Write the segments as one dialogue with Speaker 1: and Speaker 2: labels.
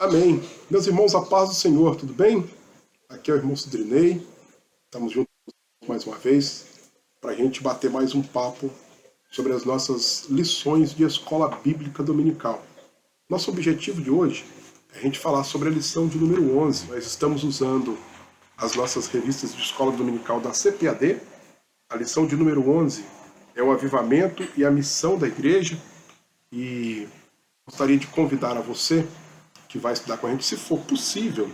Speaker 1: Amém. Meus irmãos, a paz do Senhor, tudo bem? Aqui é o irmão Sidrinei. Estamos juntos mais uma vez para a gente bater mais um papo sobre as nossas lições de escola bíblica dominical. Nosso objetivo de hoje é a gente falar sobre a lição de número 11. Nós estamos usando as nossas revistas de escola dominical da CPAD. A lição de número 11 é o avivamento e a missão da igreja. E gostaria de convidar a você que vai estudar com a gente, se for possível,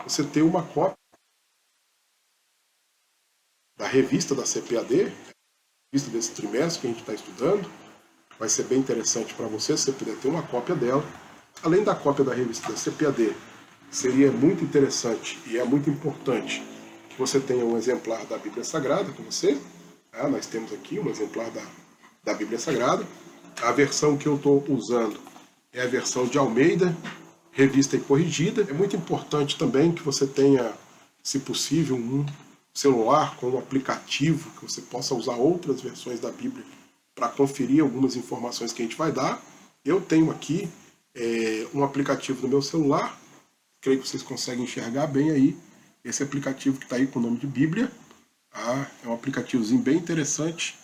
Speaker 1: você ter uma cópia da revista da CPAD, revista desse trimestre que a gente está estudando. Vai ser bem interessante para você, se você puder ter uma cópia dela. Além da cópia da revista da CPAD, seria muito interessante e é muito importante que você tenha um exemplar da Bíblia Sagrada com você. Nós temos aqui um exemplar da Bíblia Sagrada. A versão que eu estou usando é a versão de Almeida, revista e corrigida. É muito importante também que você tenha, se possível, um celular com um aplicativo que você possa usar outras versões da Bíblia para conferir algumas informações que a gente vai dar. Eu tenho aqui um aplicativo no meu celular, creio que vocês conseguem enxergar bem aí, esse aplicativo que está aí com o nome de Bíblia. É um aplicativozinho bem interessante.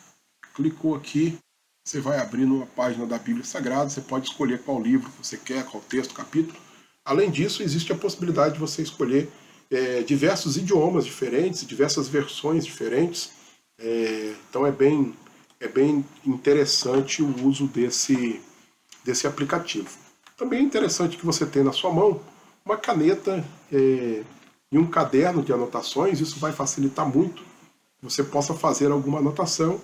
Speaker 1: Clicou aqui, você vai abrir uma página da Bíblia Sagrada, você pode escolher qual livro você quer, qual texto, capítulo. Além disso, existe a possibilidade de você escolher diversos idiomas diferentes, diversas versões diferentes. Então é bem interessante o uso desse aplicativo. Também é interessante que você tenha na sua mão uma caneta e um caderno de anotações. Isso vai facilitar muito que você possa fazer alguma anotação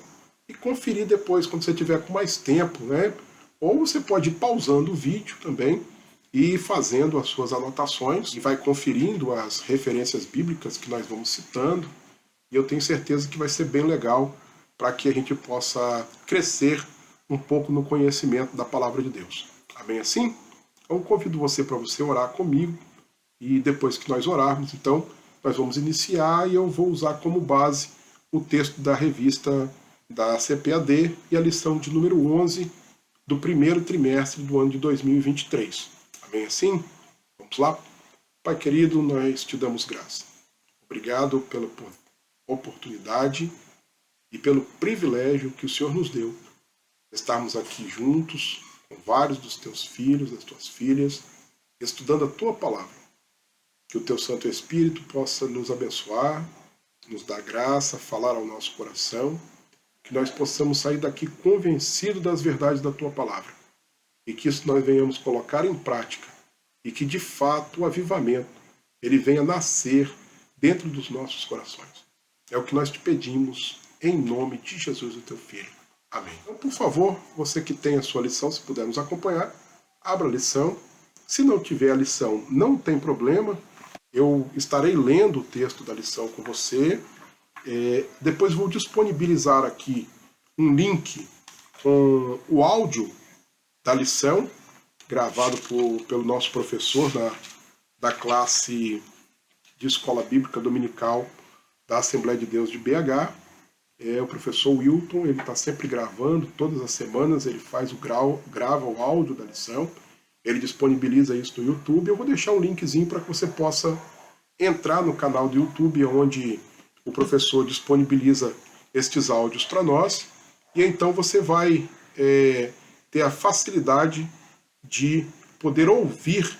Speaker 1: e conferir depois, quando você tiver com mais tempo, né? Ou você pode ir pausando o vídeo também e ir fazendo as suas anotações e vai conferindo as referências bíblicas que nós vamos citando. E eu tenho certeza que vai ser bem legal para que a gente possa crescer um pouco no conhecimento da palavra de Deus. Amém assim? Então convido você para você orar comigo e depois que nós orarmos, então, nós vamos iniciar e eu vou usar como base o texto da revista da CPAD e a lição de número 11 do primeiro trimestre do ano de 2023. Amém assim? Vamos lá? Pai querido, nós te damos graça. Obrigado pela oportunidade e pelo privilégio que o Senhor nos deu de estarmos aqui juntos com vários dos teus filhos, das tuas filhas, estudando a tua palavra. Que o teu Santo Espírito possa nos abençoar, nos dar graça, falar ao nosso coração, que nós possamos sair daqui convencidos das verdades da tua palavra e que isso nós venhamos colocar em prática e que de fato o avivamento ele venha nascer dentro dos nossos corações. É o que nós te pedimos em nome de Jesus, o teu Filho. Amém. Então, por favor, você que tem a sua lição, se puder nos acompanhar, abra a lição. Se não tiver a lição, não tem problema. Eu estarei lendo o texto da lição com você. Depois vou disponibilizar aqui um link com o áudio da lição, gravado pelo nosso professor da classe de Escola Bíblica Dominical da Assembleia de Deus de BH. O professor Wilton, ele está sempre gravando, todas as semanas ele grava o áudio da lição, ele disponibiliza isso no YouTube. Eu vou deixar um linkzinho para que você possa entrar no canal do YouTube, onde o professor disponibiliza estes áudios para nós, e então você vai ter a facilidade de poder ouvir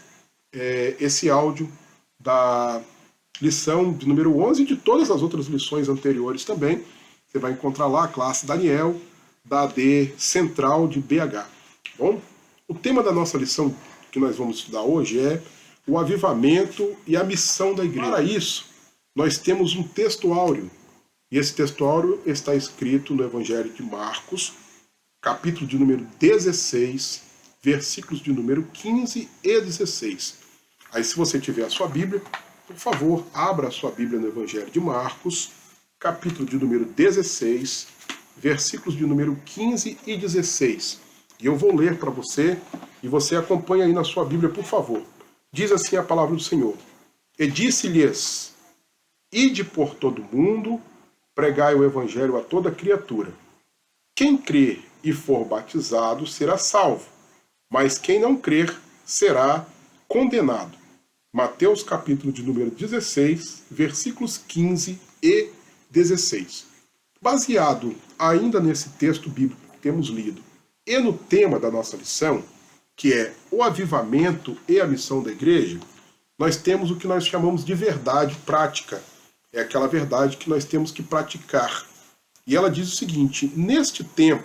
Speaker 1: esse áudio da lição de número 11 e de todas as outras lições anteriores também. Você vai encontrar lá a classe Daniel, da AD Central de BH. Bom, o tema da nossa lição que nós vamos estudar hoje é o avivamento e a missão da igreja. Para isso, nós temos um texto áureo. E esse texto áureo está escrito no Evangelho de Marcos, capítulo de número 16, versículos de número 15 e 16. Aí, se você tiver a sua Bíblia, por favor, abra a sua Bíblia no Evangelho de Marcos, capítulo de número 16, versículos de número 15 e 16. E eu vou ler para você, e você acompanha aí na sua Bíblia, por favor. Diz assim a palavra do Senhor. E disse-lhes: Ide por todo o mundo, pregai o evangelho a toda criatura. Quem crer e for batizado será salvo, mas quem não crer será condenado. Mateus capítulo de número 16, versículos 15 e 16. Baseado ainda nesse texto bíblico que temos lido e no tema da nossa lição, que é o avivamento e a missão da igreja, nós temos o que nós chamamos de verdade prática. É aquela verdade que nós temos que praticar. E ela diz o seguinte: neste tempo,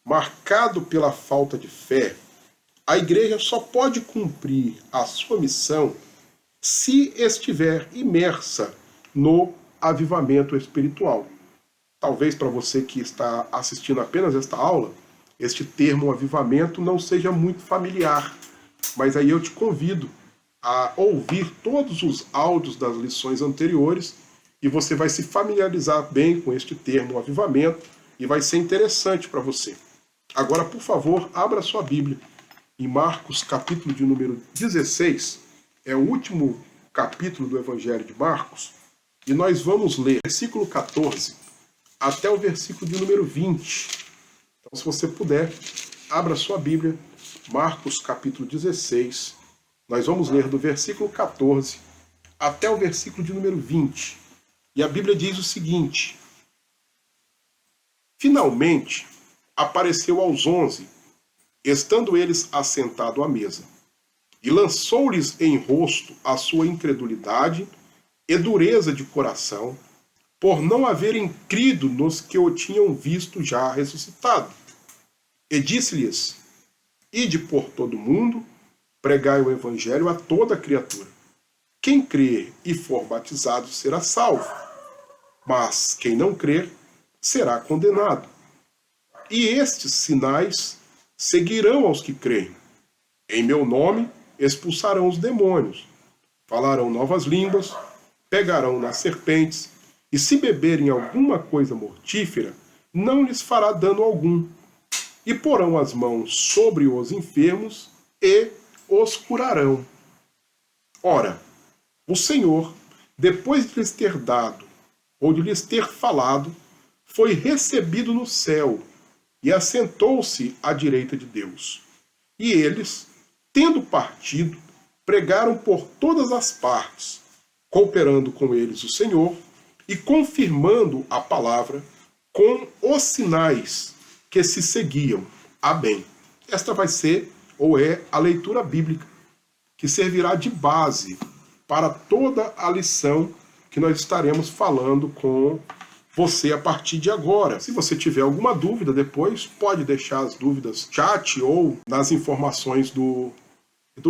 Speaker 1: marcado pela falta de fé, a igreja só pode cumprir a sua missão se estiver imersa no avivamento espiritual. Talvez para você que está assistindo apenas esta aula, este termo avivamento não seja muito familiar, mas aí eu te convido a ouvir todos os áudios das lições anteriores e você vai se familiarizar bem com este termo avivamento e vai ser interessante para você. Agora, por favor, abra sua Bíblia em Marcos, capítulo de número 16, é o último capítulo do Evangelho de Marcos, e nós vamos ler versículo 14 até o versículo de número 20. Então, se você puder, abra sua Bíblia, Marcos, capítulo 16, nós vamos ler do versículo 14 até o versículo de número 20. E a Bíblia diz o seguinte: finalmente apareceu aos 11, estando eles assentados à mesa, e lançou-lhes em rosto a sua incredulidade e dureza de coração, por não haverem crido nos que o tinham visto já ressuscitado. E disse-lhes: ide por todo o mundo, pregai o evangelho a toda criatura. Quem crer e for batizado será salvo, mas quem não crer será condenado. E estes sinais seguirão aos que creem. Em meu nome expulsarão os demônios, falarão novas línguas, pegarão nas serpentes, e se beberem alguma coisa mortífera, não lhes fará dano algum. E porão as mãos sobre os enfermos e os curarão. Ora, o Senhor, depois de lhes ter dado, ou de lhes ter falado, foi recebido no céu, e assentou-se à direita de Deus. E eles, tendo partido, pregaram por todas as partes, cooperando com eles o Senhor e confirmando a palavra com os sinais que se seguiam. Amém. Esta vai ser, ou é, a leitura bíblica, que servirá de base para toda a lição que nós estaremos falando com você a partir de agora. Se você tiver alguma dúvida depois, pode deixar as dúvidas no chat ou nas informações do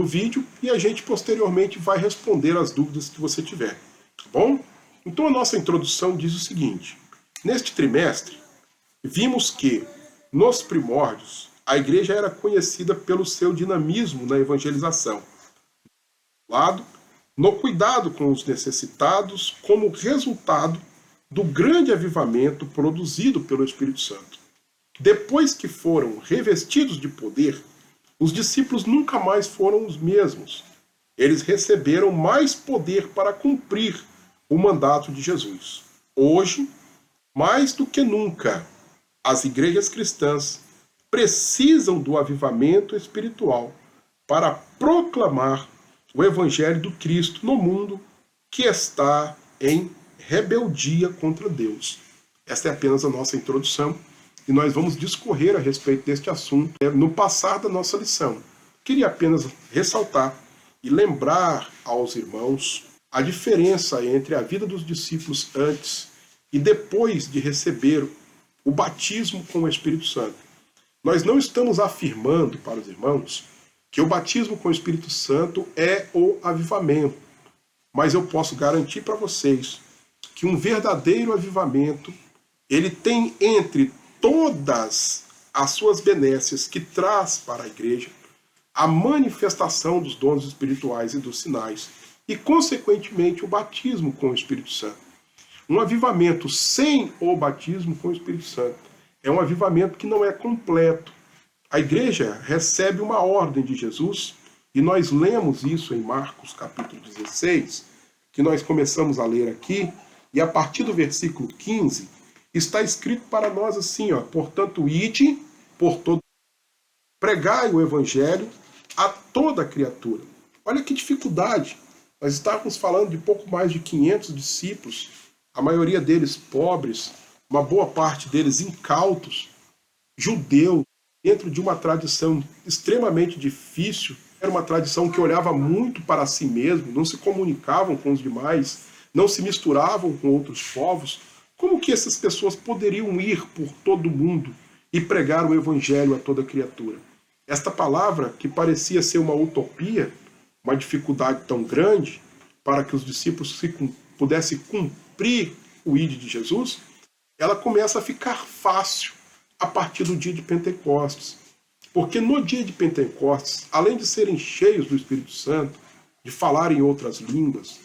Speaker 1: vídeo e a gente posteriormente vai responder as dúvidas que você tiver, tá bom? Então a nossa introdução diz o seguinte: neste trimestre, vimos que, nos primórdios, a igreja era conhecida pelo seu dinamismo na evangelização, no cuidado com os necessitados, como resultado do grande avivamento produzido pelo Espírito Santo. Depois que foram revestidos de poder, os discípulos nunca mais foram os mesmos. Eles receberam mais poder para cumprir o mandato de Jesus. Hoje, mais do que nunca, as igrejas cristãs precisam do avivamento espiritual para proclamar o Evangelho do Cristo no mundo que está em rebeldia contra Deus. Esta é apenas a nossa introdução e nós vamos discorrer a respeito deste assunto no passar da nossa lição. Queria apenas ressaltar e lembrar aos irmãos a diferença entre a vida dos discípulos antes e depois de receber o batismo com o Espírito Santo. Nós não estamos afirmando para os irmãos que o batismo com o Espírito Santo é o avivamento, mas eu posso garantir para vocês que um verdadeiro avivamento, ele tem entre todas as suas benécias que traz para a igreja a manifestação dos dons espirituais e dos sinais e, consequentemente, o batismo com o Espírito Santo. Um avivamento sem o batismo com o Espírito Santo é um avivamento que não é completo. A igreja recebe uma ordem de Jesus, e nós lemos isso em Marcos capítulo 16, que nós começamos a ler aqui, e a partir do versículo 15, está escrito para nós assim, portanto, ide por todo, pregai o evangelho a toda criatura. Olha que dificuldade. Nós estávamos falando de pouco mais de 500 discípulos, a maioria deles pobres, uma boa parte deles incautos, judeus, dentro de uma tradição extremamente difícil. Era uma tradição que olhava muito para si mesmo, não se comunicavam com os demais, não se misturavam com outros povos. Como que essas pessoas poderiam ir por todo o mundo e pregar o evangelho a toda criatura? Esta palavra, que parecia ser uma utopia, uma dificuldade tão grande para que os discípulos pudessem cumprir o ide de Jesus, ela começa a ficar fácil a partir do dia de Pentecostes. Porque no dia de Pentecostes, além de serem cheios do Espírito Santo, de falar em outras línguas,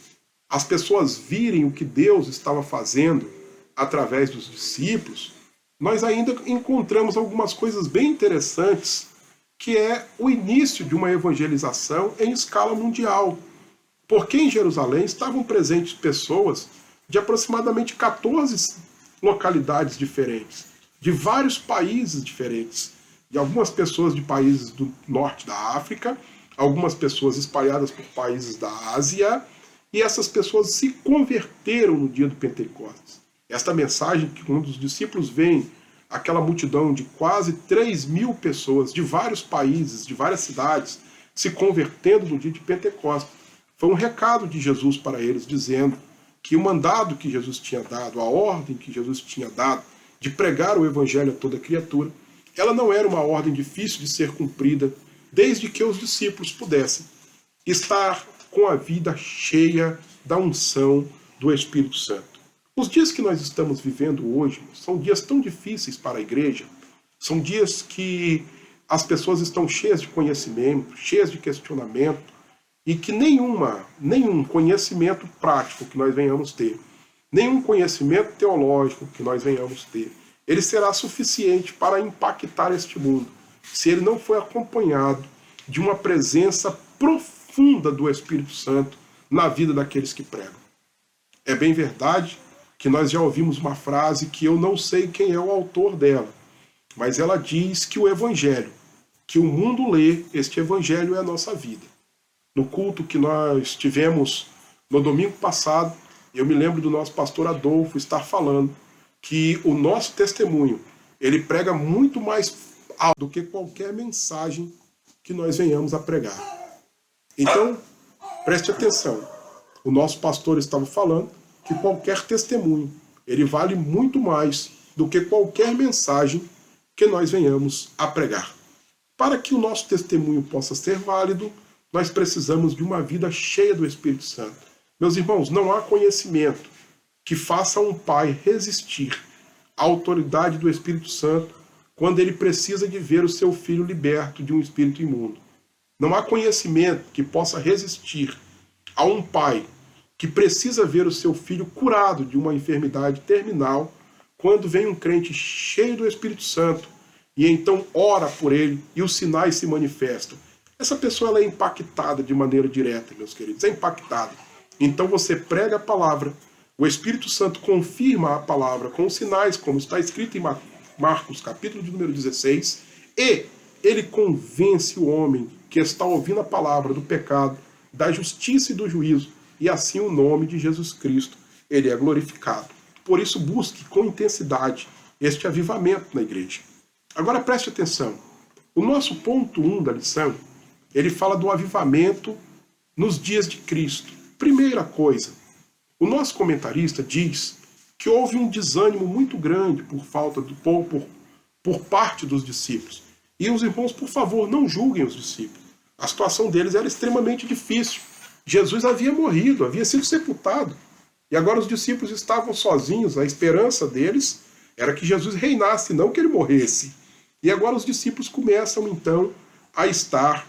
Speaker 1: as pessoas virem o que Deus estava fazendo através dos discípulos, nós ainda encontramos algumas coisas bem interessantes, que é o início de uma evangelização em escala mundial. Porque em Jerusalém estavam presentes pessoas de aproximadamente 14 localidades diferentes, de vários países diferentes, de algumas pessoas de países do norte da África, algumas pessoas espalhadas por países da Ásia, e essas pessoas se converteram no dia do Pentecostes. Esta mensagem que quando os discípulos veem aquela multidão de quase 3.000 pessoas de vários países, de várias cidades, se convertendo no dia de Pentecostes, foi um recado de Jesus para eles, dizendo que o mandado que Jesus tinha dado, a ordem que Jesus tinha dado de pregar o evangelho a toda criatura, ela não era uma ordem difícil de ser cumprida, desde que os discípulos pudessem estar com a vida cheia da unção do Espírito Santo. Os dias que nós estamos vivendo hoje são dias tão difíceis para a igreja, são dias que as pessoas estão cheias de conhecimento, cheias de questionamento, e que nenhum conhecimento prático que nós venhamos ter, nenhum conhecimento teológico que nós venhamos ter, ele será suficiente para impactar este mundo, se ele não for acompanhado de uma presença profunda do Espírito Santo na vida daqueles que pregam. É bem verdade que nós já ouvimos uma frase que eu não sei quem é o autor dela, mas ela diz que o evangelho, que o mundo lê, este evangelho é a nossa vida. No culto que nós tivemos no domingo passado, eu me lembro do nosso pastor Adolfo estar falando que o nosso testemunho, ele prega muito mais alto do que qualquer mensagem que nós venhamos a pregar. Então, preste atenção. O nosso pastor estava falando que qualquer testemunho, ele vale muito mais do que qualquer mensagem que nós venhamos a pregar. Para que o nosso testemunho possa ser válido, nós precisamos de uma vida cheia do Espírito Santo. Meus irmãos, não há conhecimento que faça um pai resistir à autoridade do Espírito Santo quando ele precisa de ver o seu filho liberto de um espírito imundo. Não há conhecimento que possa resistir a um pai que precisa ver o seu filho curado de uma enfermidade terminal quando vem um crente cheio do Espírito Santo e então ora por ele e os sinais se manifestam. Essa pessoa ela é impactada de maneira direta, meus queridos, é impactada. Então você prega a palavra, o Espírito Santo confirma a palavra com os sinais, como está escrito em Marcos, capítulo de número 16, e ele convence o homem que está ouvindo a palavra do pecado, da justiça e do juízo, e assim o nome de Jesus Cristo ele é glorificado. Por isso busque com intensidade este avivamento na igreja. Agora preste atenção, o nosso ponto 1 da lição, ele fala do avivamento nos dias de Cristo. Primeira coisa, o nosso comentarista diz que houve um desânimo muito grande por parte dos discípulos. E os irmãos, por favor, não julguem os discípulos. A situação deles era extremamente difícil. Jesus havia morrido, havia sido sepultado. E agora os discípulos estavam sozinhos, a esperança deles era que Jesus reinasse, não que ele morresse. E agora os discípulos começam, então, a estar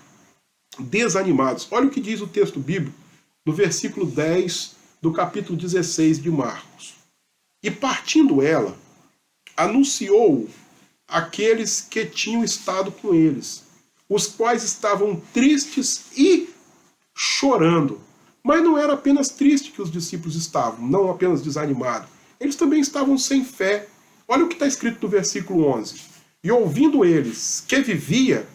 Speaker 1: desanimados. Olha o que diz o texto bíblico, no versículo 10 do capítulo 16 de Marcos. E partindo ela, anunciou aqueles que tinham estado com eles, os quais estavam tristes e chorando. Mas não era apenas triste que os discípulos estavam, não apenas desanimados. Eles também estavam sem fé. Olha o que está escrito no versículo 11. E ouvindo eles que vivia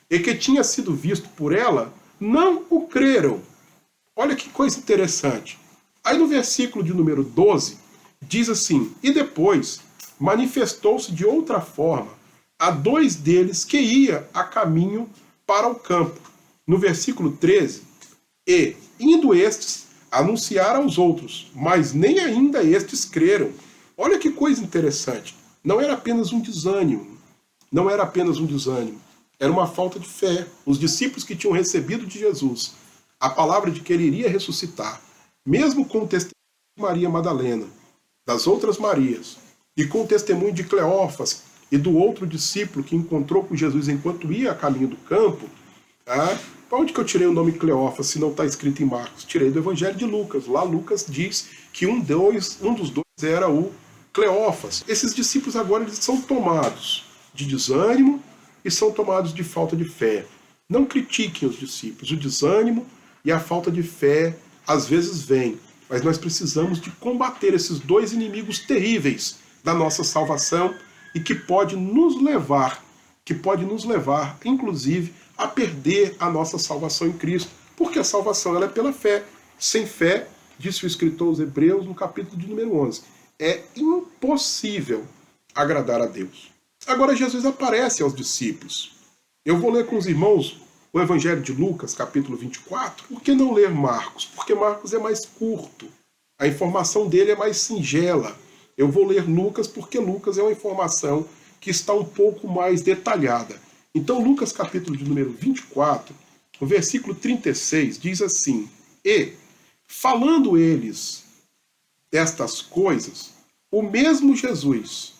Speaker 1: e que tinha sido visto por ela, não o creram. Olha que coisa interessante. Aí no versículo de número 12, diz assim: e depois manifestou-se de outra forma a dois deles que ia a caminho para o campo. No versículo 13, e, indo estes, anunciar aos outros, mas nem ainda estes creram. Olha que coisa interessante. Não era apenas um desânimo. Não era apenas um desânimo. Era uma falta de fé. Os discípulos que tinham recebido de Jesus a palavra de que ele iria ressuscitar, mesmo com o testemunho de Maria Madalena, das outras Marias, e com o testemunho de Cleófas e do outro discípulo que encontrou com Jesus enquanto ia a caminho do campo, para onde que eu tirei o nome Cleófas se não está escrito em Marcos? Tirei do Evangelho de Lucas. Lá Lucas diz que um dos dois era o Cleófas. Esses discípulos agora eles são tomados de desânimo e são tomados de falta de fé. Não critiquem os discípulos. O desânimo e a falta de fé às vezes vem, mas nós precisamos de combater esses dois inimigos terríveis da nossa salvação e que pode nos levar, inclusive, a perder a nossa salvação em Cristo, porque a salvação ela é pela fé. Sem fé, disse o escritor aos Hebreus no capítulo de número 11, é impossível agradar a Deus. Agora Jesus aparece aos discípulos. Eu vou ler com os irmãos o Evangelho de Lucas, capítulo 24. Por que não ler Marcos? Porque Marcos é mais curto. A informação dele é mais singela. Eu vou ler Lucas porque Lucas é uma informação que está um pouco mais detalhada. Então, Lucas, capítulo de número 24, o versículo 36, diz assim: e, falando eles estas coisas, o mesmo Jesus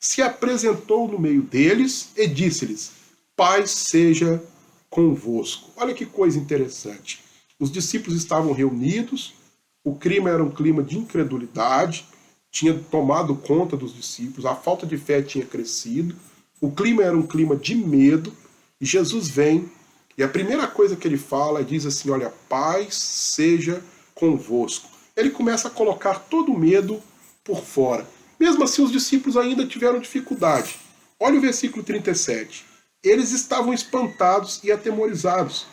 Speaker 1: se apresentou no meio deles e disse-lhes: paz seja convosco. Olha que coisa interessante. Os discípulos estavam reunidos, o clima era um clima de incredulidade, tinha tomado conta dos discípulos, a falta de fé tinha crescido, o clima era um clima de medo, e Jesus vem, e a primeira coisa que ele fala, diz assim, olha, paz seja convosco. Ele começa a colocar todo o medo por fora. Mesmo assim, os discípulos ainda tiveram dificuldade. Olha o versículo 37. Eles estavam espantados e atemorizados.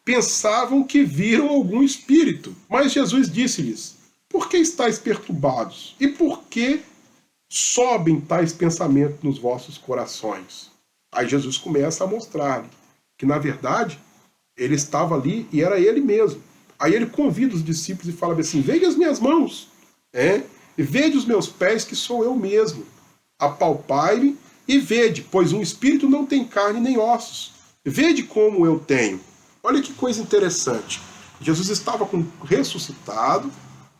Speaker 1: Pensavam que viram algum espírito. Mas Jesus disse-lhes: por que estáis perturbados? E por que sobem tais pensamentos nos vossos corações? Aí Jesus começa a mostrar que, na verdade, ele estava ali e era ele mesmo. Aí ele convida os discípulos e fala assim: vede as minhas mãos, e vede os meus pés, que sou eu mesmo. Apalpai-me e vede, pois um espírito não tem carne nem ossos. Vede como eu tenho. Olha que coisa interessante. Jesus estava ressuscitado,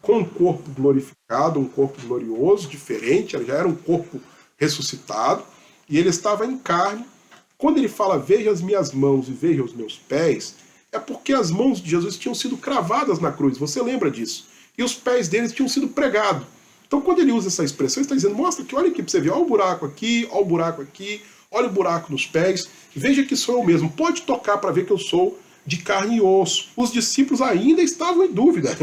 Speaker 1: com um corpo glorificado, um corpo glorioso, diferente, já era um corpo ressuscitado, e ele estava em carne. Quando ele fala, veja as minhas mãos e veja os meus pés, é porque as mãos de Jesus tinham sido cravadas na cruz, você lembra disso? E os pés deles tinham sido pregados. Então, quando ele usa essa expressão, ele está dizendo, mostra que, olha aqui para você ver, olha o buraco aqui, olha o buraco aqui, olha o buraco nos pés, veja que sou eu mesmo, pode tocar para ver que eu sou de carne e osso. Os discípulos ainda estavam em dúvida.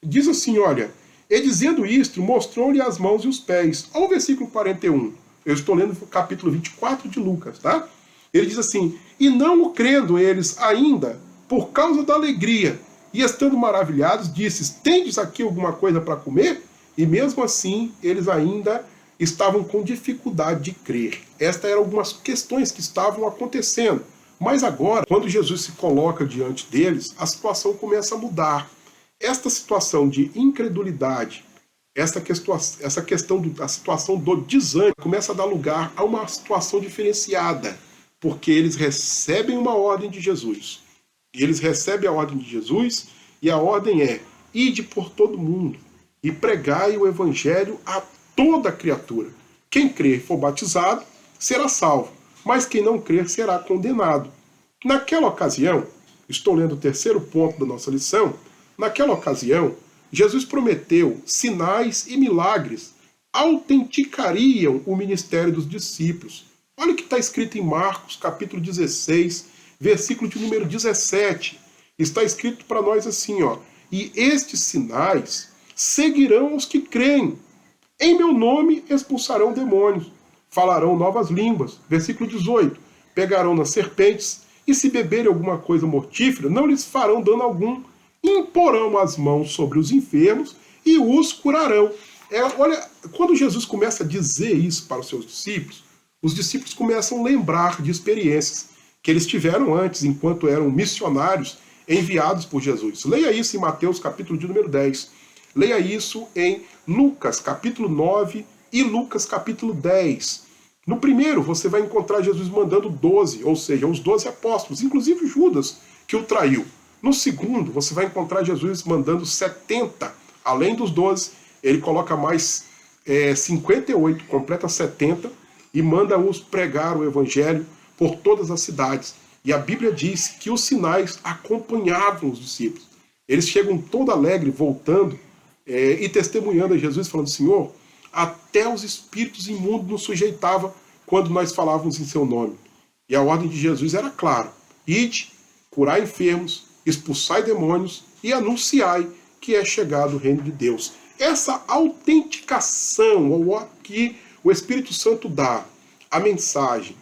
Speaker 1: Diz assim, olha, e dizendo isto, mostrou-lhe as mãos e os pés. Olha o versículo 41, eu estou lendo o capítulo 24 de Lucas, tá? Ele diz assim, e não o crendo eles ainda, por causa da alegria, e estando maravilhados, disse, tendes aqui alguma coisa para comer? E mesmo assim, eles ainda estavam com dificuldade de crer. Estas eram algumas questões que estavam acontecendo. Mas agora, quando Jesus se coloca diante deles, a situação começa a mudar. Esta situação de incredulidade, essa questão da situação do desânimo, começa a dar lugar a uma situação diferenciada, porque eles recebem uma ordem de Jesus. E eles recebem a ordem de Jesus, e a ordem é, ide por todo mundo, e pregai o evangelho a toda criatura. Quem crer e for batizado, será salvo, mas quem não crer será condenado. Naquela ocasião, estou lendo o terceiro ponto da nossa lição, naquela ocasião, Jesus prometeu sinais e milagres autenticariam o ministério dos discípulos. Olha o que está escrito em Marcos, capítulo 16, versículo de número 17. Está escrito para nós assim, ó, e estes sinais seguirão os que creem. Em meu nome expulsarão demônios, falarão novas línguas. Versículo 18. Pegarão nas serpentes, e se beberem alguma coisa mortífera, não lhes farão dano algum, imporão as mãos sobre os enfermos e os curarão. Olha, quando Jesus começa a dizer isso para os discípulos começam a lembrar de experiências que eles tiveram antes, enquanto eram missionários enviados por Jesus. Leia isso em Mateus, capítulo de número 10. Leia isso em Lucas, capítulo 9 e Lucas, capítulo 10. No primeiro, você vai encontrar Jesus mandando 12, ou seja, os 12 apóstolos, inclusive Judas, que o traiu. No segundo, você vai encontrar Jesus mandando 70, além dos 12, ele coloca mais 58, completa 70, e manda-os pregar o evangelho por todas as cidades. E a Bíblia diz que os sinais acompanhavam os discípulos. Eles chegam todo alegre, voltando e testemunhando a Jesus, falando: Senhor, até os espíritos imundos nos sujeitavam quando nós falávamos em seu nome. E a ordem de Jesus era clara: ide, curai enfermos, expulsai demônios e anunciai que é chegado o reino de Deus. Essa autenticação, ou que o Espírito Santo dá, a mensagem,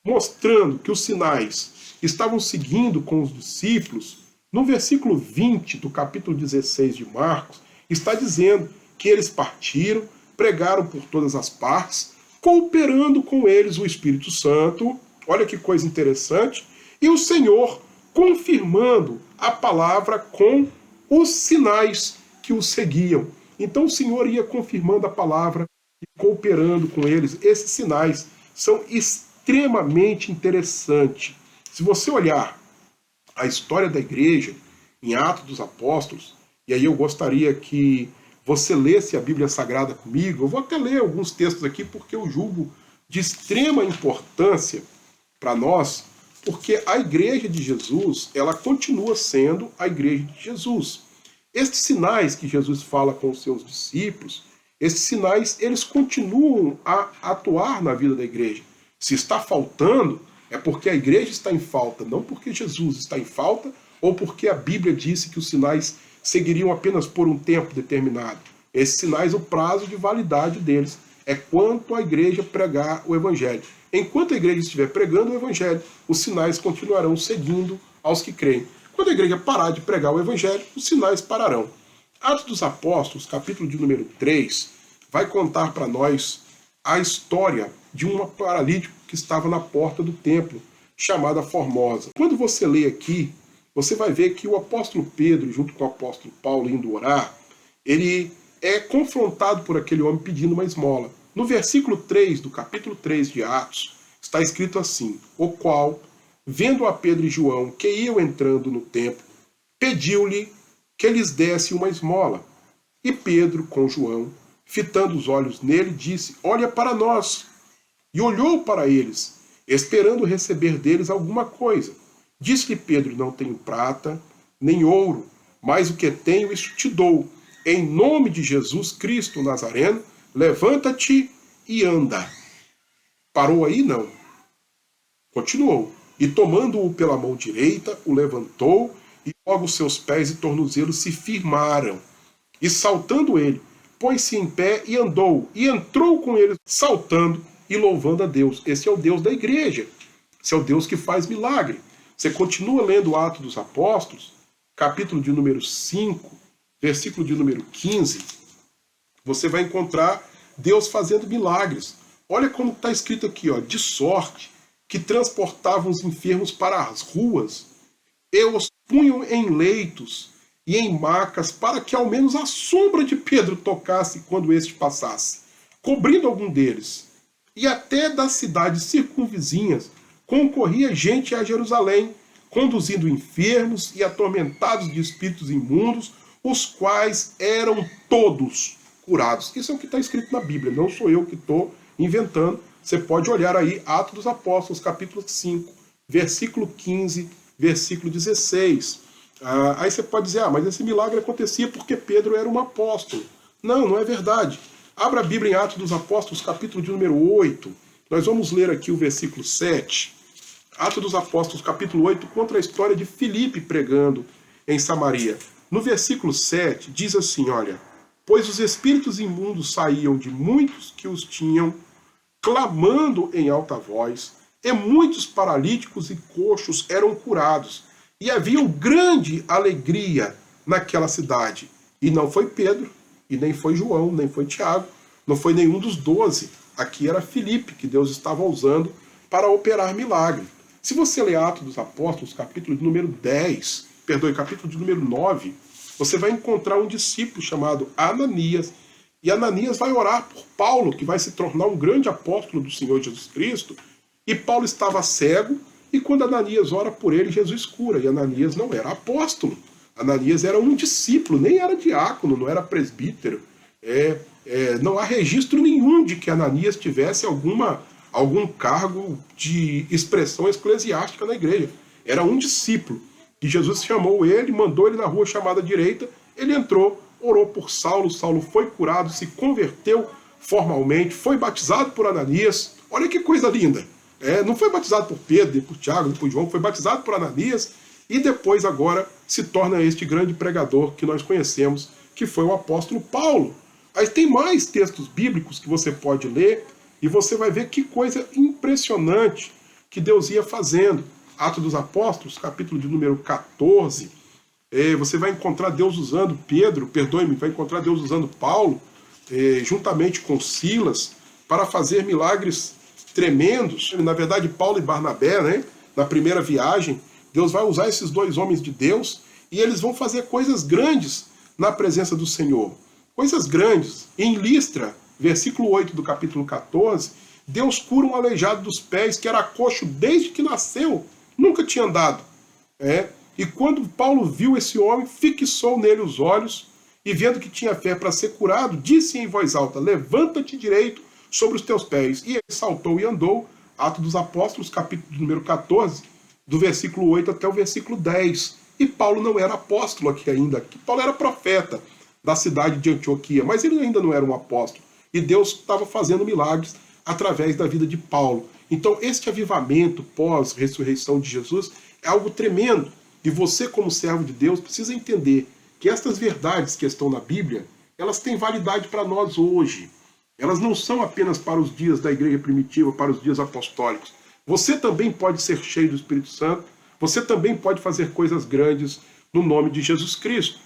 Speaker 1: mostrando que os sinais estavam seguindo com os discípulos, no versículo 20 do capítulo 16 de Marcos, está dizendo que eles partiram, pregaram por todas as partes, cooperando com eles o Espírito Santo, olha que coisa interessante, e o Senhor confirmando a palavra com os sinais que os seguiam. Então o Senhor ia confirmando a palavra e cooperando com eles. Esses sinais são extremamente interessantes. Se você olhar a história da igreja em Atos dos Apóstolos, e aí eu gostaria que você lesse a Bíblia Sagrada comigo, eu vou até ler alguns textos aqui porque eu julgo de extrema importância para nós, porque a igreja de Jesus, ela continua sendo a igreja de Jesus. Estes sinais que Jesus fala com os seus discípulos, esses sinais, eles continuam a atuar na vida da igreja. Se está faltando, é porque a igreja está em falta, não porque Jesus está em falta, ou porque a Bíblia disse que os sinais seguiriam apenas por um tempo determinado. Esses sinais, o prazo de validade deles é quanto a igreja pregar o evangelho. Enquanto a igreja estiver pregando o evangelho, os sinais continuarão seguindo aos que creem. Quando a igreja parar de pregar o evangelho, os sinais pararão. Atos dos Apóstolos, capítulo de número 3, vai contar para nós a história de um paralítico que estava na porta do templo, chamada Formosa. Quando você lê aqui, você vai ver que o apóstolo Pedro, junto com o apóstolo Paulo, indo orar, ele é confrontado por aquele homem pedindo uma esmola. No versículo 3 do capítulo 3 de Atos, está escrito assim: o qual, vendo a Pedro e João que iam entrando no templo, pediu-lhe que lhes desse uma esmola. E Pedro, com João, fitando os olhos nele, disse: olha para nós. E olhou para eles, esperando receber deles alguma coisa. Disse-lhe Pedro: não tenho prata, nem ouro, mas o que tenho, isso te dou. Em nome de Jesus Cristo Nazareno, levanta-te e anda. Parou aí? Não. Continuou. E tomando-o pela mão direita, o levantou, e logo seus pés e tornozelos se firmaram. E saltando ele, pôs-se em pé e andou, e entrou com eles, saltando e louvando a Deus. Esse é o Deus da igreja. Esse é o Deus que faz milagre. Você continua lendo o Atos dos Apóstolos, capítulo de número 5, versículo de número 15, você vai encontrar Deus fazendo milagres. Olha como está escrito aqui, ó: de sorte que transportavam os enfermos para as ruas e os punham em leitos e em macas, para que ao menos a sombra de Pedro tocasse quando este passasse, cobrindo algum deles. E até das cidades circunvizinhas concorria gente a Jerusalém, conduzindo enfermos e atormentados de espíritos imundos, os quais eram todos curados. Isso é o que está escrito na Bíblia, não sou eu que estou inventando. Você pode olhar aí, Atos dos Apóstolos, capítulo 5, versículo 15, versículo 16. Aí você pode dizer: mas esse milagre acontecia porque Pedro era um apóstolo. Não, não é verdade. Abra a Bíblia em Atos dos Apóstolos, capítulo de número 8. Nós vamos ler aqui o versículo 7. Atos dos Apóstolos, capítulo 8, conta a história de Filipe pregando em Samaria. No versículo 7, diz assim, olha: pois os espíritos imundos saíam de muitos que os tinham, clamando em alta voz, e muitos paralíticos e coxos eram curados. E havia grande alegria naquela cidade. E não foi Pedro, e nem foi João, nem foi Tiago, não foi nenhum dos 12. Aqui era Filipe, que Deus estava usando para operar milagre. Se você ler Atos dos Apóstolos, capítulo de número 10, capítulo de número 9, você vai encontrar um discípulo chamado Ananias. E Ananias vai orar por Paulo, que vai se tornar um grande apóstolo do Senhor Jesus Cristo. E Paulo estava cego, e quando Ananias ora por ele, Jesus cura. E Ananias não era apóstolo. Ananias era um discípulo, nem era diácono, não era presbítero. Não há registro nenhum de que Ananias tivesse algum cargo de expressão eclesiástica na igreja. Era um discípulo. E Jesus chamou ele, mandou ele na rua chamada direita, ele entrou, orou por Saulo, Saulo foi curado, se converteu formalmente, foi batizado por Ananias. Olha que coisa linda! Não foi batizado por Pedro, por Tiago, por João, foi batizado por Ananias e depois agora se torna este grande pregador que nós conhecemos, que foi o apóstolo Paulo. Aí tem mais textos bíblicos que você pode ler e você vai ver que coisa impressionante que Deus ia fazendo. Atos dos Apóstolos, capítulo de número 14, você vai encontrar Deus usando vai encontrar Deus usando Paulo, juntamente com Silas, para fazer milagres tremendos. Na verdade, Paulo e Barnabé, né, na primeira viagem, Deus vai usar esses dois homens de Deus e eles vão fazer coisas grandes na presença do Senhor. Coisas grandes. Em Listra, versículo 8 do capítulo 14, Deus cura um aleijado dos pés que era coxo desde que nasceu, nunca tinha andado. E quando Paulo viu esse homem, fixou nele os olhos e vendo que tinha fé para ser curado, disse em voz alta: levanta-te direito sobre os teus pés. E ele saltou e andou. Atos dos Apóstolos, capítulo número 14, do versículo 8 até o versículo 10. E Paulo não era apóstolo aqui ainda. Paulo era profeta da cidade de Antioquia, mas ele ainda não era um apóstolo. E Deus estava fazendo milagres através da vida de Paulo. Então, este avivamento pós-ressurreição de Jesus é algo tremendo. E você, como servo de Deus, precisa entender que estas verdades que estão na Bíblia, elas têm validade para nós hoje. Elas não são apenas para os dias da igreja primitiva, para os dias apostólicos. Você também pode ser cheio do Espírito Santo, você também pode fazer coisas grandes no nome de Jesus Cristo.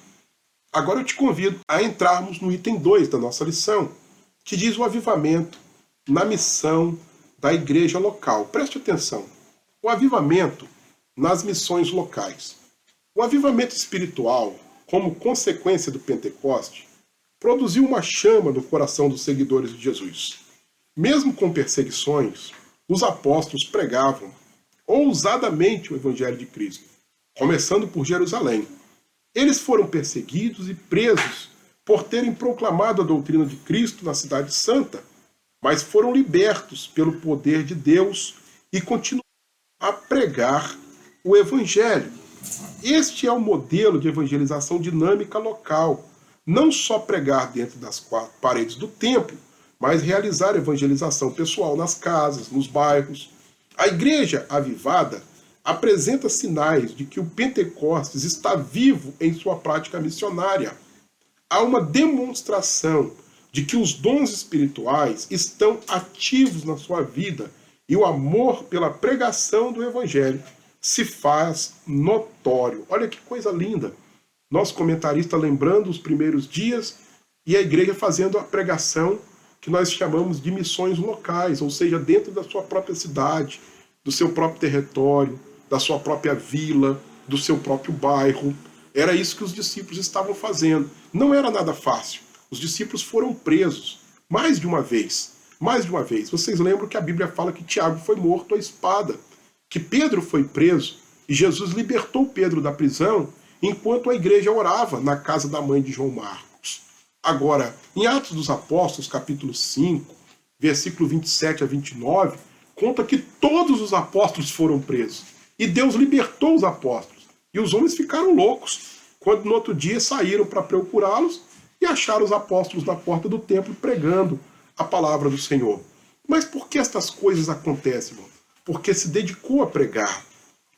Speaker 1: Agora eu te convido a entrarmos no item 2 da nossa lição, que diz o avivamento na missão da igreja local. Preste atenção. O avivamento nas missões locais. O avivamento espiritual, como consequência do Pentecoste, produziu uma chama no coração dos seguidores de Jesus. Mesmo com perseguições, os apóstolos pregavam ousadamente o Evangelho de Cristo, começando por Jerusalém. Eles foram perseguidos e presos por terem proclamado a doutrina de Cristo na Cidade Santa, mas foram libertos pelo poder de Deus e continuaram a pregar o Evangelho. Este é o modelo de evangelização dinâmica local. Não só pregar dentro das quatro paredes do templo, mas realizar evangelização pessoal nas casas, nos bairros. A igreja avivada apresenta sinais de que o Pentecostes está vivo em sua prática missionária. Há uma demonstração de que os dons espirituais estão ativos na sua vida e o amor pela pregação do Evangelho se faz notório. Olha que coisa linda! Nosso comentarista lembrando os primeiros dias e a igreja fazendo a pregação que nós chamamos de missões locais, ou seja, dentro da sua própria cidade, do seu próprio território, da sua própria vila, do seu próprio bairro. Era isso que os discípulos estavam fazendo. Não era nada fácil. Os discípulos foram presos mais de uma vez. Mais de uma vez. Vocês lembram que a Bíblia fala que Tiago foi morto à espada, que Pedro foi preso e Jesus libertou Pedro da prisão enquanto a igreja orava na casa da mãe de João Marcos. Agora, em Atos dos Apóstolos, capítulo 5, versículo 27 a 29, conta que todos os apóstolos foram presos. E Deus libertou os apóstolos. E os homens ficaram loucos, quando no outro dia saíram para procurá-los e acharam os apóstolos na porta do templo pregando a palavra do Senhor. Mas por que estas coisas acontecem, irmão? Porque se dedicou a pregar.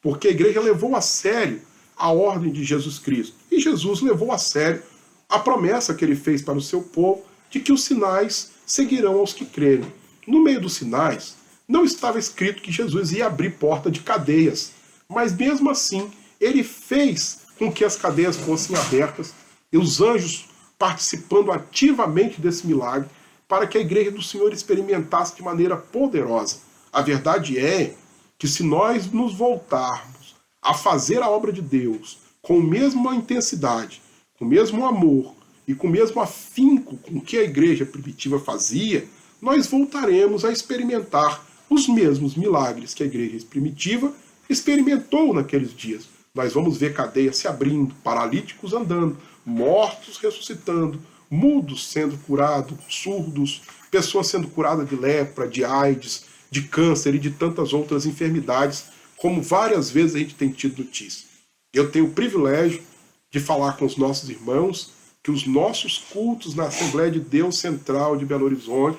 Speaker 1: Porque a igreja levou a sério a ordem de Jesus Cristo. E Jesus levou a sério a promessa que ele fez para o seu povo de que os sinais seguirão aos que crerem. No meio dos sinais, não estava escrito que Jesus ia abrir porta de cadeias, mas mesmo assim ele fez com que as cadeias fossem abertas e os anjos participando ativamente desse milagre para que a igreja do Senhor experimentasse de maneira poderosa. A verdade é que se nós nos voltarmos a fazer a obra de Deus com a mesma intensidade, com o mesmo amor e com o mesmo afinco com que a igreja primitiva fazia, nós voltaremos a experimentar os mesmos milagres que a igreja primitiva experimentou naqueles dias. Nós vamos ver cadeias se abrindo, paralíticos andando, mortos ressuscitando, mudos sendo curados, surdos, pessoas sendo curadas de lepra, de AIDS, de câncer e de tantas outras enfermidades, como várias vezes a gente tem tido notícia. Eu tenho o privilégio de falar com os nossos irmãos que os nossos cultos na Assembleia de Deus Central de Belo Horizonte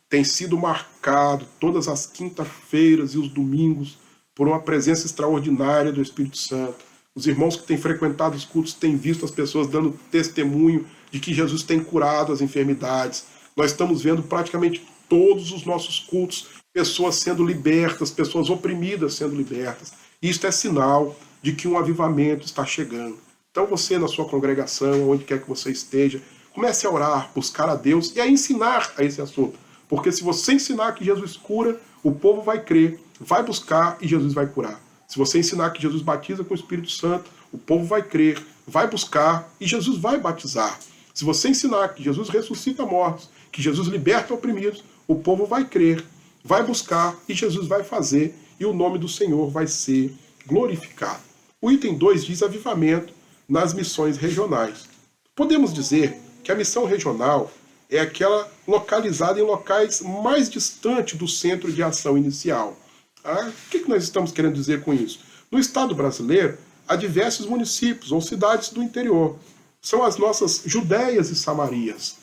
Speaker 1: têm sido marcados todas as quintas-feiras e os domingos por uma presença extraordinária do Espírito Santo. Os irmãos que têm frequentado os cultos têm visto as pessoas dando testemunho de que Jesus tem curado as enfermidades. Nós estamos vendo praticamente todos os nossos cultos pessoas sendo libertas, pessoas oprimidas sendo libertas. Isto é sinal de que um avivamento está chegando. Então você, na sua congregação, onde quer que você esteja, comece a orar, buscar a Deus e a ensinar a esse assunto. Porque se você ensinar que Jesus cura, o povo vai crer, vai buscar e Jesus vai curar. Se você ensinar que Jesus batiza com o Espírito Santo, o povo vai crer, vai buscar e Jesus vai batizar. Se você ensinar que Jesus ressuscita mortos, que Jesus liberta oprimidos, o povo vai crer, vai buscar e Jesus vai fazer e o nome do Senhor vai ser glorificado. O item 2 diz avivamento nas missões regionais. Podemos dizer que a missão regional é aquela localizada em locais mais distantes do centro de ação inicial. O que nós estamos querendo dizer com isso? No estado brasileiro, há diversos municípios ou cidades do interior. São as nossas Judéias e Samarias,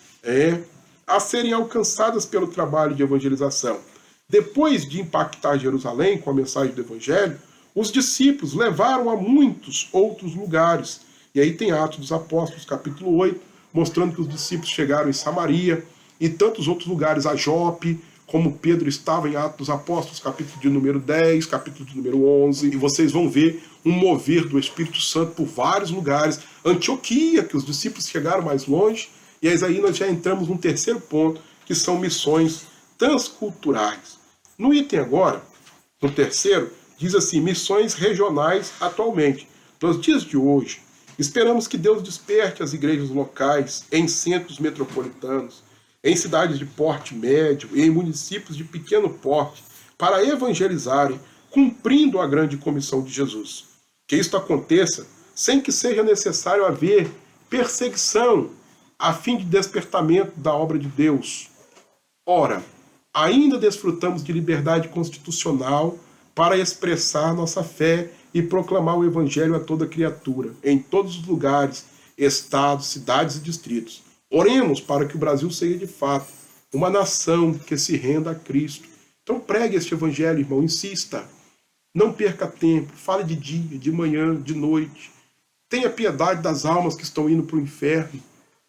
Speaker 1: a serem alcançadas pelo trabalho de evangelização. Depois de impactar Jerusalém com a mensagem do Evangelho, os discípulos levaram a muitos outros lugares. E aí tem Atos dos Apóstolos, capítulo 8, mostrando que os discípulos chegaram em Samaria e tantos outros lugares, a Jope, como Pedro estava em Atos dos Apóstolos, capítulo de número 10, capítulo de número 11, e vocês vão ver um mover do Espírito Santo por vários lugares. Antioquia, que os discípulos chegaram mais longe, e aí nós já entramos num terceiro ponto, que são missões transculturais. No item agora, no terceiro, diz assim, missões regionais atualmente. Nos dias de hoje, esperamos que Deus desperte as igrejas locais em centros metropolitanos, em cidades de porte médio e em municípios de pequeno porte, para evangelizarem, cumprindo a grande comissão de Jesus. Que isto aconteça sem que seja necessário haver perseguição, a fim de despertamento da obra de Deus. Ora, ainda desfrutamos de liberdade constitucional para expressar nossa fé e proclamar o Evangelho a toda criatura, em todos os lugares, estados, cidades e distritos. Oremos para que o Brasil seja de fato uma nação que se renda a Cristo. Então pregue este Evangelho, irmão, insista. Não perca tempo, fale de dia, de manhã, de noite. Tenha piedade das almas que estão indo para o inferno.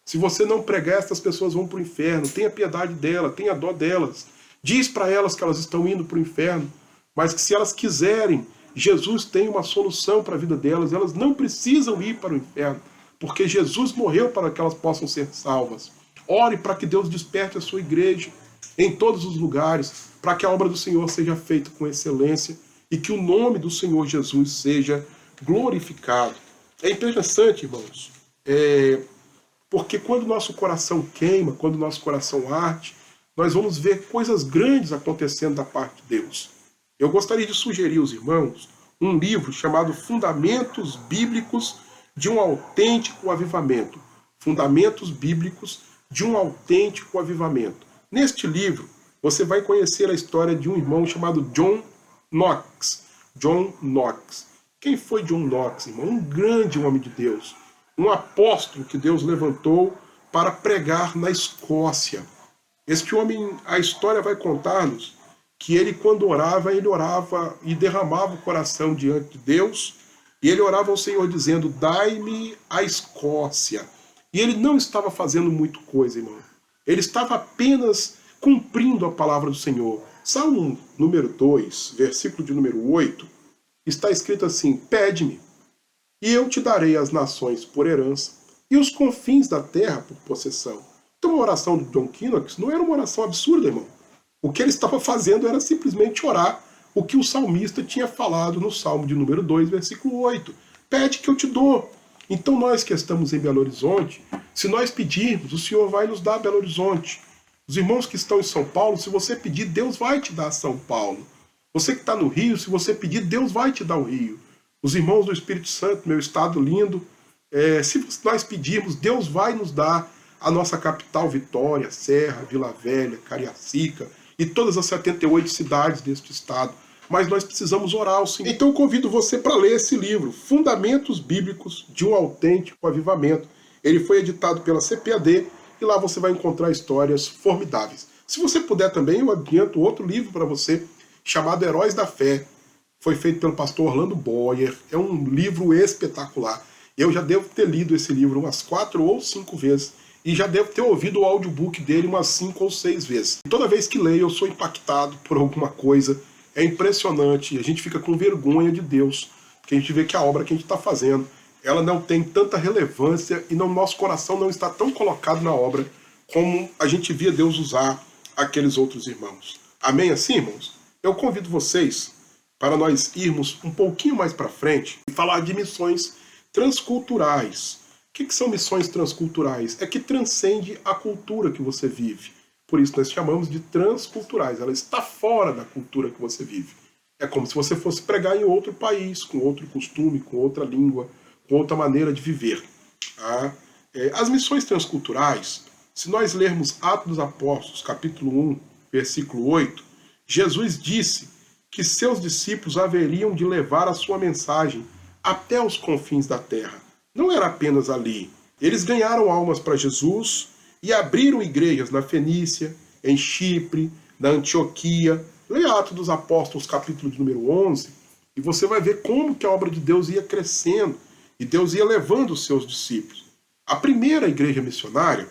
Speaker 1: Se você não pregar, essas pessoas vão para o inferno. Tenha piedade delas, tenha dó delas. Diz para elas que elas estão indo para o inferno, mas que se elas quiserem, Jesus tem uma solução para a vida delas. Elas não precisam ir para o inferno, porque Jesus morreu para que elas possam ser salvas. Ore para que Deus desperte a sua igreja em todos os lugares, para que a obra do Senhor seja feita com excelência e que o nome do Senhor Jesus seja glorificado. É interessante, irmãos, porque quando o nosso coração queima, quando o nosso coração arde, nós vamos ver coisas grandes acontecendo da parte de Deus. Eu gostaria de sugerir aos irmãos um livro chamado Fundamentos Bíblicos de um Autêntico Avivamento. Fundamentos Bíblicos de um Autêntico Avivamento. Neste livro, você vai conhecer a história de um irmão chamado John Knox. John Knox. Quem foi John Knox, irmão? Um grande homem de Deus. Um apóstolo que Deus levantou para pregar na Escócia. Este homem, a história vai contar-nos que ele, quando orava, ele orava e derramava o coração diante de Deus, e ele orava ao Senhor dizendo, dai-me a Escócia. E ele não estava fazendo muita coisa, irmão. Ele estava apenas cumprindo a palavra do Senhor. Salmo número 2, versículo de número 8, está escrito assim: pede-me, e eu te darei as nações por herança, e os confins da terra por possessão. Então a oração do John Knox não era uma oração absurda, irmão. O que ele estava fazendo era simplesmente orar o que o salmista tinha falado no Salmo de número 2, versículo 8. Pede que eu te dou. Então nós que estamos em Belo Horizonte, se nós pedirmos, o Senhor vai nos dar Belo Horizonte. Os irmãos que estão em São Paulo, se você pedir, Deus vai te dar São Paulo. Você que está no Rio, se você pedir, Deus vai te dar o Rio. Os irmãos do Espírito Santo, meu estado lindo, se nós pedirmos, Deus vai nos dar a nossa capital, Vitória, Serra, Vila Velha, Cariacica e todas as 78 cidades deste estado. Mas nós precisamos orar ao Senhor. Então eu convido você para ler esse livro, Fundamentos Bíblicos de um Autêntico Avivamento. Ele foi editado pela CPAD e lá você vai encontrar histórias formidáveis. Se você puder também, eu adianto outro livro para você, chamado Heróis da Fé. Foi feito pelo pastor Orlando Boyer. É um livro espetacular. Eu já devo ter lido esse livro umas 4 ou 5 vezes. E já devo ter ouvido o audiobook dele umas 5 ou 6 vezes. Toda vez que leio, eu sou impactado por alguma coisa. É impressionante. A gente fica com vergonha de Deus. Porque a gente vê que a obra que a gente está fazendo, ela não tem tanta relevância e no nosso coração não está tão colocado na obra como a gente via Deus usar aqueles outros irmãos. Amém assim, irmãos? Eu convido vocês para nós irmos um pouquinho mais para frente e falar de missões transculturais. O que são missões transculturais? É que transcende a cultura que você vive. Por isso nós chamamos de transculturais. Ela está fora da cultura que você vive. É como se você fosse pregar em outro país, com outro costume, com outra língua, com outra maneira de viver. As missões transculturais, se nós lermos Atos dos Apóstolos, capítulo 1, versículo 8, Jesus disse que seus discípulos haveriam de levar a sua mensagem até os confins da terra. Não era apenas ali. Eles ganharam almas para Jesus e abriram igrejas na Fenícia, em Chipre, na Antioquia. Leia Atos dos Apóstolos, capítulo de número 11, e você vai ver como que a obra de Deus ia crescendo e Deus ia levando os seus discípulos. A primeira igreja missionária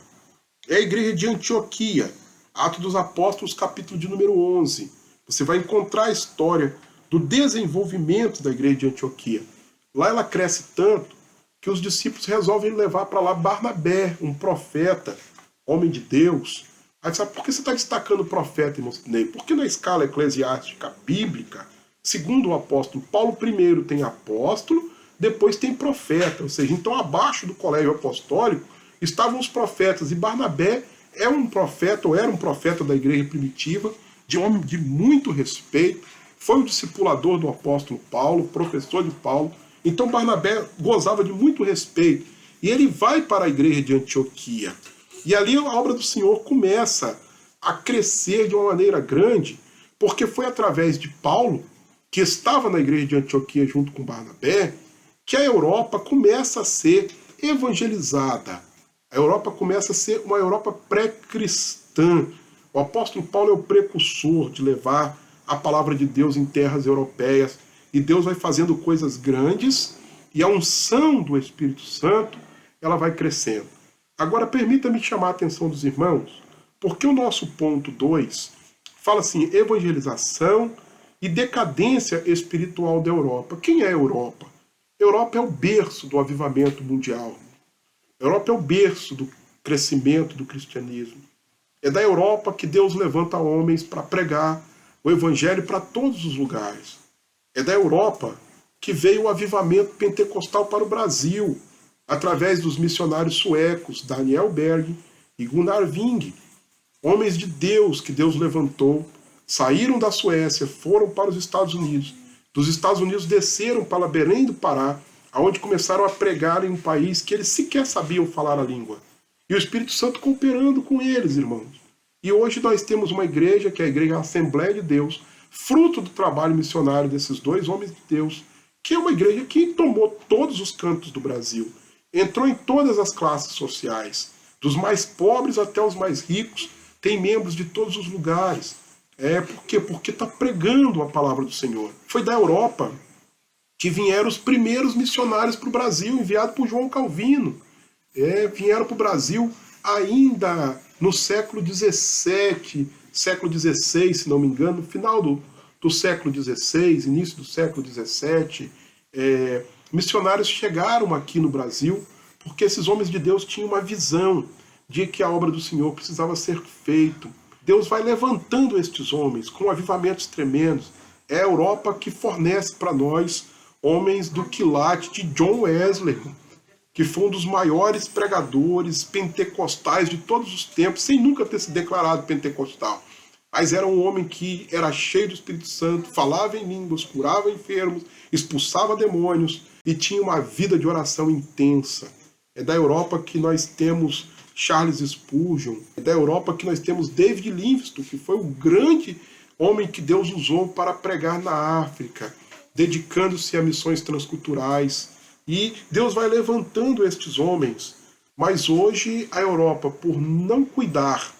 Speaker 1: é a igreja de Antioquia, Atos dos Apóstolos, capítulo de número 11. Você vai encontrar a história do desenvolvimento da igreja de Antioquia. Lá ela cresce tanto que os discípulos resolvem levar para lá Barnabé, um profeta, homem de Deus. Aí sabe por que você está destacando o profeta, irmão Sidney? Porque na escala eclesiástica bíblica, segundo o apóstolo Paulo, primeiro tem apóstolo, depois tem profeta. Ou seja, então abaixo do colégio apostólico estavam os profetas. E Barnabé é um profeta, ou era um profeta da igreja primitiva, de homem de muito respeito, foi o discipulador do apóstolo Paulo, professor de Paulo. Então Barnabé gozava de muito respeito. E ele vai para a igreja de Antioquia. E ali a obra do Senhor começa a crescer de uma maneira grande, porque foi através de Paulo, que estava na igreja de Antioquia junto com Barnabé, que a Europa começa a ser evangelizada. A Europa começa a ser uma Europa pré-cristã. O apóstolo Paulo é o precursor de levar a palavra de Deus em terras europeias. E Deus vai fazendo coisas grandes e a unção do Espírito Santo, ela vai crescendo. Agora, permita-me chamar a atenção dos irmãos, porque o nosso ponto 2 fala assim, evangelização e decadência espiritual da Europa. Quem é a Europa? A Europa é o berço do avivamento mundial. A Europa é o berço do crescimento do cristianismo. É da Europa que Deus levanta homens para pregar o evangelho para todos os lugares. É da Europa que veio o avivamento pentecostal para o Brasil, através dos missionários suecos Daniel Berg e Gunnar Wing. Homens de Deus que Deus levantou, saíram da Suécia, foram para os Estados Unidos. Dos Estados Unidos desceram para Belém do Pará, onde começaram a pregar em um país que eles sequer sabiam falar a língua. E o Espírito Santo cooperando com eles, irmãos. E hoje nós temos uma igreja, que é a Igreja Assembleia de Deus, fruto do trabalho missionário desses dois homens de Deus, que é uma igreja que tomou todos os cantos do Brasil, entrou em todas as classes sociais, dos mais pobres até os mais ricos, tem membros de todos os lugares. Por quê? Porque está pregando a palavra do Senhor. Foi da Europa que vieram os primeiros missionários para o Brasil, enviados por João Calvino. Vieram para o Brasil ainda no século XVII, século XVI, se não me engano, no final do século XVI, início do século XVII, missionários chegaram aqui no Brasil porque esses homens de Deus tinham uma visão de que a obra do Senhor precisava ser feita. Deus vai levantando estes homens com avivamentos tremendos. É a Europa que fornece para nós homens do quilate de John Wesley, que foi um dos maiores pregadores pentecostais de todos os tempos, sem nunca ter se declarado pentecostal. Mas era um homem que era cheio do Espírito Santo, falava em línguas, curava enfermos, expulsava demônios e tinha uma vida de oração intensa. É da Europa que nós temos Charles Spurgeon, é da Europa que nós temos David Livingstone, que foi o grande homem que Deus usou para pregar na África, dedicando-se a missões transculturais. E Deus vai levantando estes homens. Mas hoje a Europa, por não cuidar,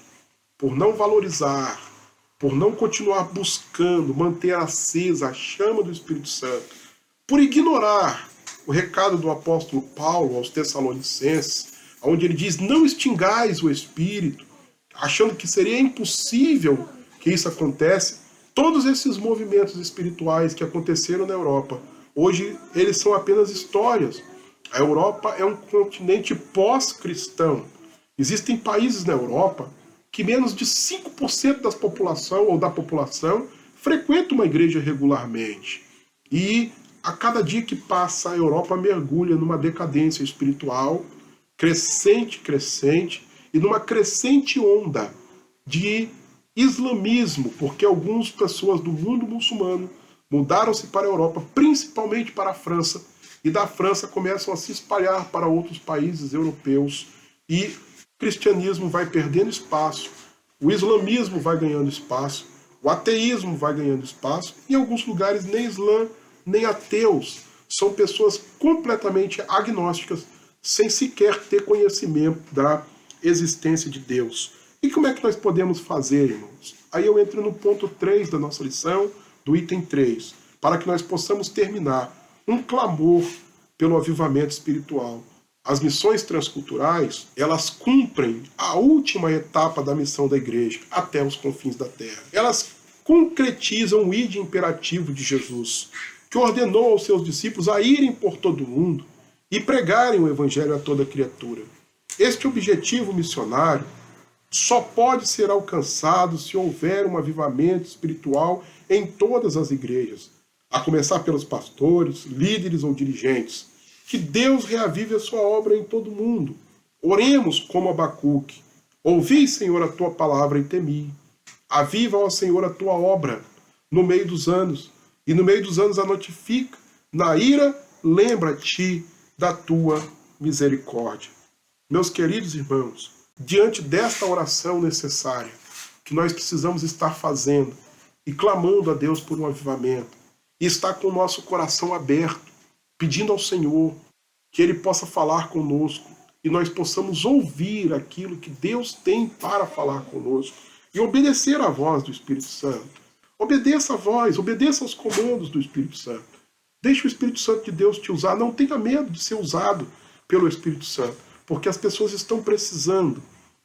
Speaker 1: por não valorizar, por não continuar buscando manter acesa a chama do Espírito Santo, por ignorar o recado do apóstolo Paulo aos Tessalonicenses, onde ele diz: não extingais o Espírito, achando que seria impossível que isso acontece. Todos esses movimentos espirituais que aconteceram na Europa, hoje eles são apenas histórias. A Europa é um continente pós-cristão. Existem países na Europa que menos de 5% da população frequenta uma igreja regularmente. E a cada dia que passa, a Europa mergulha numa decadência espiritual crescente, e numa crescente onda de islamismo, porque algumas pessoas do mundo muçulmano mudaram-se para a Europa, principalmente para a França, e da França começam a se espalhar para outros países europeus, e o cristianismo vai perdendo espaço, o islamismo vai ganhando espaço, o ateísmo vai ganhando espaço, e em alguns lugares nem islã, nem ateus, são pessoas completamente agnósticas, sem sequer ter conhecimento da existência de Deus. E como é que nós podemos fazer, irmãos? Aí eu entro no ponto 3 da nossa lição, do item 3, para que nós possamos terminar um clamor pelo avivamento espiritual. As missões transculturais, elas cumprem a última etapa da missão da igreja, até os confins da terra. Elas concretizam o ide imperativo de Jesus, que ordenou aos seus discípulos a irem por todo o mundo e pregarem o evangelho a toda criatura. Este objetivo missionário só pode ser alcançado se houver um avivamento espiritual em todas as igrejas, a começar pelos pastores, líderes ou dirigentes. Que Deus reavive a sua obra em todo o mundo. Oremos como Abacuque. Ouvi, Senhor, a tua palavra e temi. Aviva, ó Senhor, a tua obra no meio dos anos, e no meio dos anos a notifica. Na ira, lembra-te da tua misericórdia. Meus queridos irmãos, diante desta oração necessária que nós precisamos estar fazendo e clamando a Deus por um avivamento, e estar com o nosso coração aberto, pedindo ao Senhor que Ele possa falar conosco e nós possamos ouvir aquilo que Deus tem para falar conosco e obedecer à voz do Espírito Santo. Obedeça a voz, obedeça aos comandos do Espírito Santo. Deixe o Espírito Santo de Deus te usar. Não tenha medo de ser usado pelo Espírito Santo, porque as pessoas estão precisando.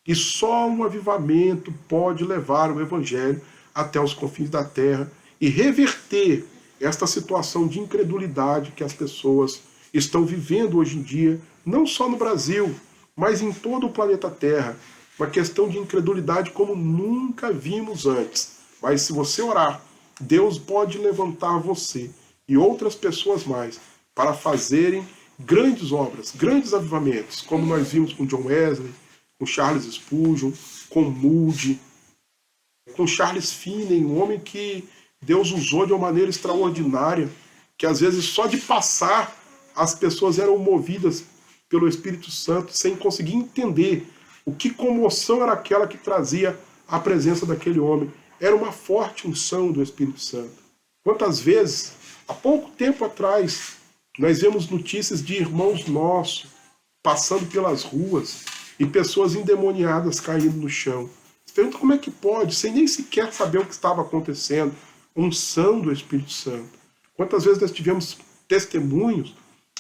Speaker 1: E só um avivamento pode levar o Evangelho até os confins da terra e reverter esta situação de incredulidade que as pessoas estão vivendo hoje em dia, não só no Brasil, mas em todo o planeta Terra. Uma questão de incredulidade como nunca vimos antes. Mas se você orar, Deus pode levantar você e outras pessoas mais para fazerem grandes obras, grandes avivamentos, como nós vimos com John Wesley, com Charles Spurgeon, com Moody, com Charles Finney, um homem que Deus usou de uma maneira extraordinária, que às vezes só de passar as pessoas eram movidas pelo Espírito Santo sem conseguir entender o que comoção era aquela que trazia a presença daquele homem. Era uma forte unção do Espírito Santo. Quantas vezes, há pouco tempo atrás, nós vemos notícias de irmãos nossos passando pelas ruas e pessoas endemoniadas caindo no chão. Você pergunta como é que pode, sem nem sequer saber o que estava acontecendo. Unção do Espírito Santo. Quantas vezes nós tivemos testemunhos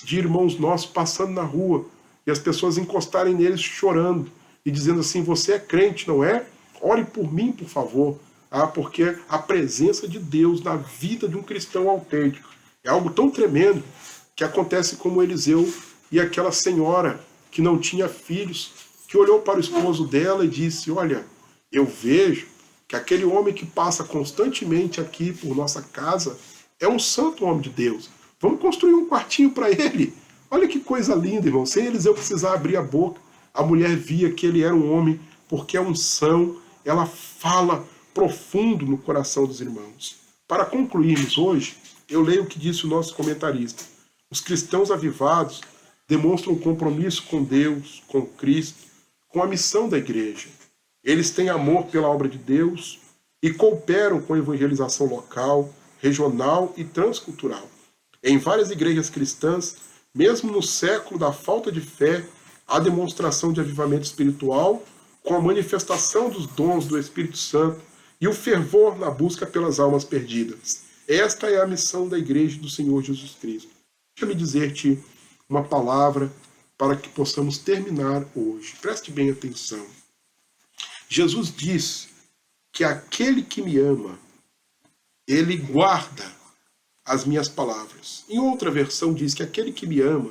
Speaker 1: de irmãos nossos passando na rua e as pessoas encostarem neles chorando e dizendo assim: você é crente, não é? ore por mim, por favor, porque a presença de Deus na vida de um cristão autêntico é algo tão tremendo que acontece como Eliseu e aquela senhora que não tinha filhos, que olhou para o esposo dela e disse: olha, eu vejo que aquele homem que passa constantemente aqui por nossa casa é um santo homem de Deus. Vamos construir um quartinho para ele. Olha que coisa linda, irmão. Sem Eliseu precisar abrir a boca, a mulher via que ele era um homem, porque a unção, ela fala profundo no coração dos irmãos. Para concluirmos hoje, eu leio o que disse o nosso comentarista. Os cristãos avivados demonstram um compromisso com Deus, com Cristo, com a missão da igreja. Eles têm amor pela obra de Deus e cooperam com a evangelização local, regional e transcultural. Em várias igrejas cristãs, mesmo no século da falta de fé, há demonstração de avivamento espiritual com a manifestação dos dons do Espírito Santo e o fervor na busca pelas almas perdidas. Esta é a missão da igreja do Senhor Jesus Cristo. Deixa-me dizer-te uma palavra para que possamos terminar hoje. Preste bem atenção. Jesus diz que aquele que me ama, ele guarda as minhas palavras. Em outra versão diz que aquele que me ama,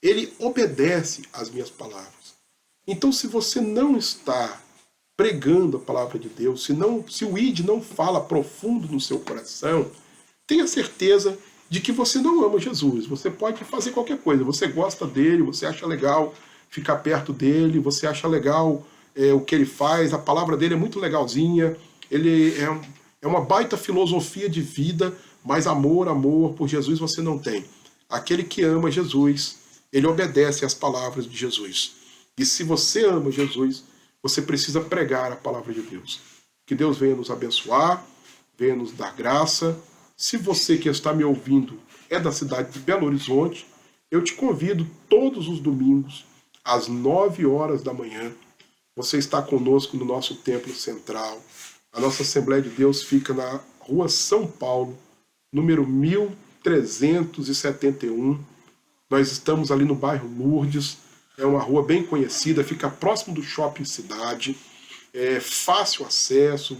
Speaker 1: ele obedece às minhas palavras. Então, se você não está pregando a palavra de Deus, se o ID não fala profundo no seu coração, tenha certeza de que você não ama Jesus. Você pode fazer qualquer coisa. Você gosta dele, você acha legal ficar perto dele, você acha legal o que ele faz, a palavra dele é muito legalzinha, ele é uma baita filosofia de vida, mas amor por Jesus você não tem. Aquele que ama Jesus, ele obedece às palavras de Jesus. E se você ama Jesus, você precisa pregar a palavra de Deus. Que Deus venha nos abençoar, venha nos dar graça. Se você que está me ouvindo é da cidade de Belo Horizonte, eu te convido todos os domingos, às 9 horas da manhã. Você está conosco no nosso templo central. A nossa Assembleia de Deus fica na Rua São Paulo, número 1371. Nós estamos ali no bairro Lourdes. É uma rua bem conhecida, fica próximo do Shopping Cidade. É fácil acesso,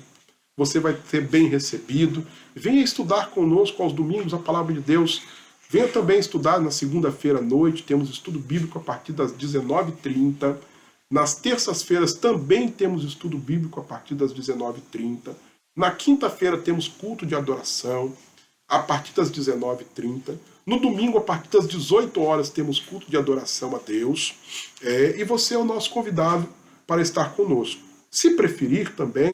Speaker 1: você vai ser bem recebido. Venha estudar conosco aos domingos a palavra de Deus. Venha também estudar na segunda-feira à noite, temos estudo bíblico a partir das 19h30. Nas terças-feiras também temos estudo bíblico a partir das 19h30. Na quinta-feira temos culto de adoração a partir das 19h30. No domingo, a partir das 18 horas, temos culto de adoração a Deus. E você é o nosso convidado para estar conosco. Se preferir também,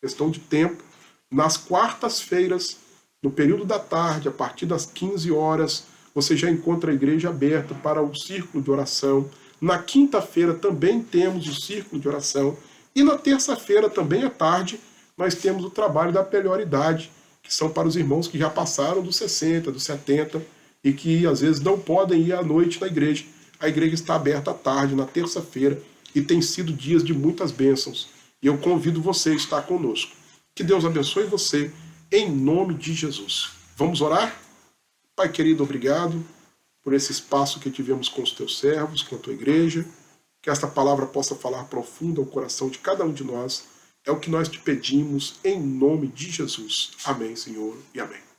Speaker 1: questão de tempo, nas quartas-feiras, no período da tarde, a partir das 15 horas, você já encontra a igreja aberta para o círculo de oração. Na quinta-feira também temos o círculo de oração. E na terça-feira, também à tarde, nós temos o trabalho da melhor idade, que são para os irmãos que já passaram dos 60, dos 70, e que às vezes não podem ir à noite na igreja. A igreja está aberta à tarde, na terça-feira, e tem sido dias de muitas bênçãos. E eu convido você a estar conosco. Que Deus abençoe você, em nome de Jesus. Vamos orar? Pai querido, obrigado por esse espaço que tivemos com os teus servos, com a tua igreja. Que esta palavra possa falar profundo ao coração de cada um de nós. É o que nós te pedimos, em nome de Jesus. Amém, Senhor, e amém.